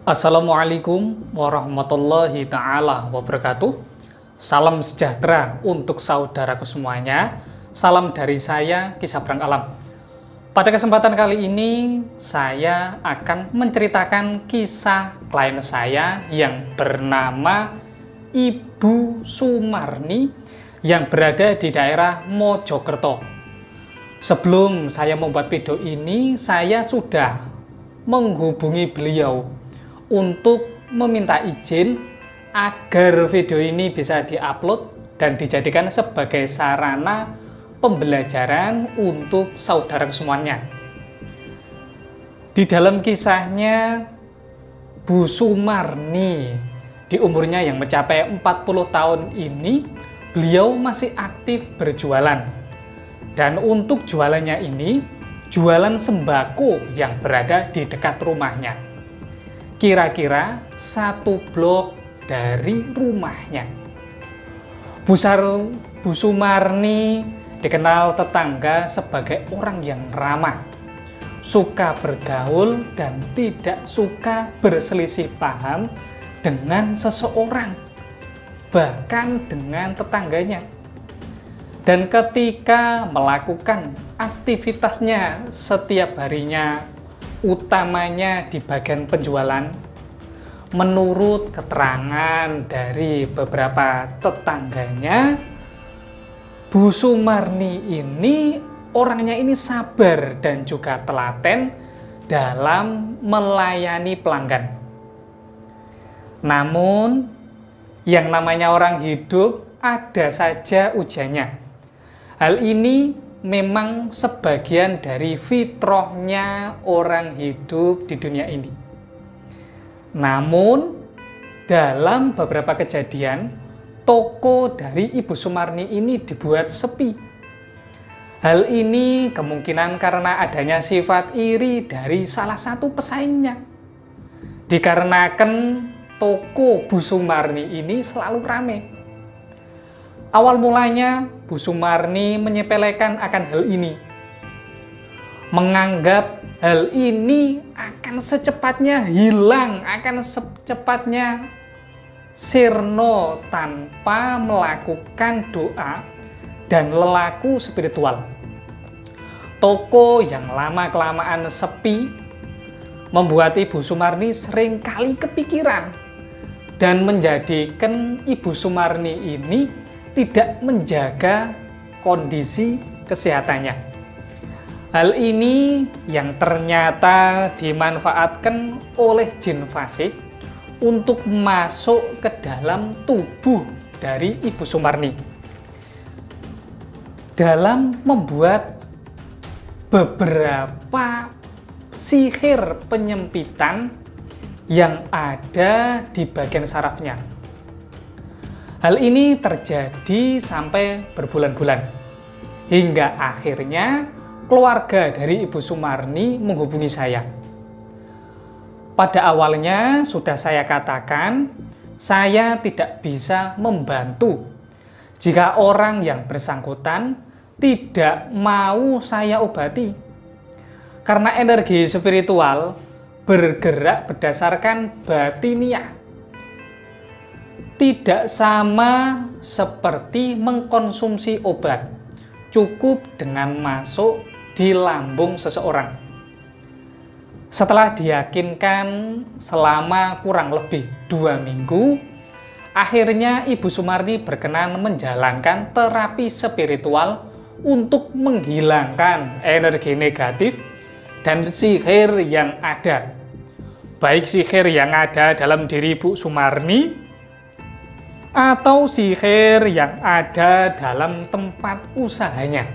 Assalamualaikum warahmatullahi ta'ala wabarakatuh. Salam sejahtera untuk saudaraku semuanya. Salam dari saya, Kisah Brang Alam. Pada kesempatan kali ini, saya akan menceritakan kisah klien saya yang bernama Ibu Sumarni yang berada di daerah Mojokerto. Sebelum saya membuat video ini, saya sudah menghubungi beliau untuk meminta izin agar video ini bisa diupload dan dijadikan sebagai sarana pembelajaran untuk saudara semuanya. Di dalam kisahnya, Bu Sumarni di umurnya yang mencapai 40 tahun ini, beliau masih aktif berjualan. Dan untuk jualannya ini, jualan sembako yang berada di dekat rumahnya. Kira-kira 1 blok dari rumahnya. Bu Sumarni dikenal tetangga sebagai orang yang ramah, suka bergaul dan tidak suka berselisih paham dengan seseorang, bahkan dengan tetangganya. Dan ketika melakukan aktivitasnya setiap harinya, utamanya di bagian penjualan, menurut keterangan dari beberapa tetangganya, Bu Sumarni ini orangnya ini sabar dan juga telaten dalam melayani pelanggan. Namun, yang namanya orang hidup ada saja ujiannya. Hal ini memang sebagian dari fitrahnya orang hidup di dunia ini. Namun, dalam beberapa kejadian, toko dari Ibu Sumarni ini dibuat sepi. Hal ini kemungkinan karena adanya sifat iri dari salah satu pesaingnya. Dikarenakan toko Bu Sumarni ini selalu ramai. Awal mulanya, Bu Sumarni menyepelekan akan hal ini. Menganggap hal ini akan secepatnya hilang, akan secepatnya sirna tanpa melakukan doa dan lelaku spiritual. Toko yang lama-kelamaan sepi membuat Ibu Sumarni seringkali kepikiran dan menjadikan Ibu Sumarni ini tidak menjaga kondisi kesehatannya. Hal ini yang ternyata dimanfaatkan oleh jin fasik untuk masuk ke dalam tubuh dari Ibu Sumarni dalam membuat beberapa sihir penyempitan yang ada di bagian sarafnya. Hal ini terjadi sampai berbulan-bulan, hingga akhirnya keluarga dari Ibu Sumarni menghubungi saya. Pada awalnya sudah saya katakan, saya tidak bisa membantu jika orang yang bersangkutan tidak mau saya obati. Karena energi spiritual bergerak berdasarkan batiniah. Tidak sama seperti mengkonsumsi obat, cukup dengan masuk di lambung seseorang. Setelah diyakinkan selama kurang lebih 2 minggu, akhirnya Ibu Sumarni berkenan menjalankan terapi spiritual untuk menghilangkan energi negatif dan sihir yang ada. Baik sihir yang ada dalam diri Ibu Sumarni atau sihir yang ada dalam tempat usahanya.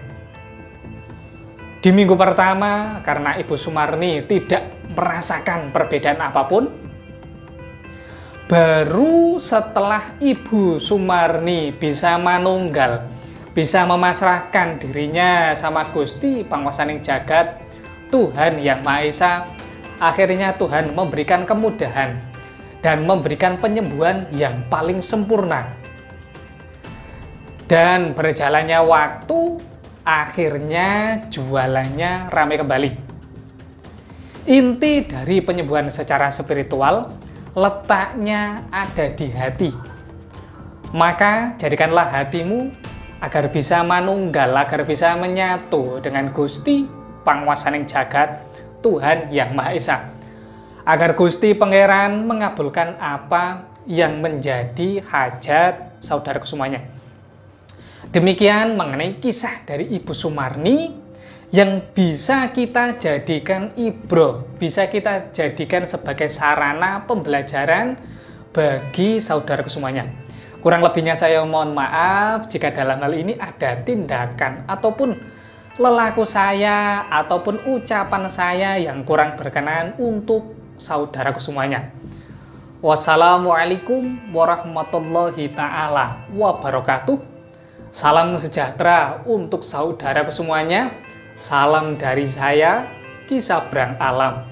Di minggu pertama, karena Ibu Sumarni tidak merasakan perbedaan apapun, baru setelah Ibu Sumarni bisa manunggal, bisa memasrahkan dirinya sama Gusti Pangwasaning Jagat, Tuhan Yang Maha Esa, akhirnya Tuhan memberikan kemudahan dan memberikan penyembuhan yang paling sempurna. Dan berjalannya waktu, akhirnya jualannya ramai kembali. Inti dari penyembuhan secara spiritual letaknya ada di hati. Maka jadikanlah hatimu agar bisa manunggal, agar bisa menyatu dengan Gusti Panguwasaning Jagat, Tuhan Yang Maha Esa. Agar Gusti Pangeran mengabulkan apa yang menjadi hajat saudaraku semuanya. Demikian mengenai kisah dari Ibu Sumarni yang bisa kita jadikan ibroh, bisa kita jadikan sebagai sarana pembelajaran bagi saudaraku semuanya. Kurang lebihnya saya mohon maaf jika dalam hal ini ada tindakan ataupun lelaku saya ataupun ucapan saya yang kurang berkenan untuk saudaraku semuanya. Wassalamualaikum warahmatullahi ta'ala wabarakatuh. Salam sejahtera untuk saudaraku semuanya. Salam dari saya, Ki Sabrang Alam.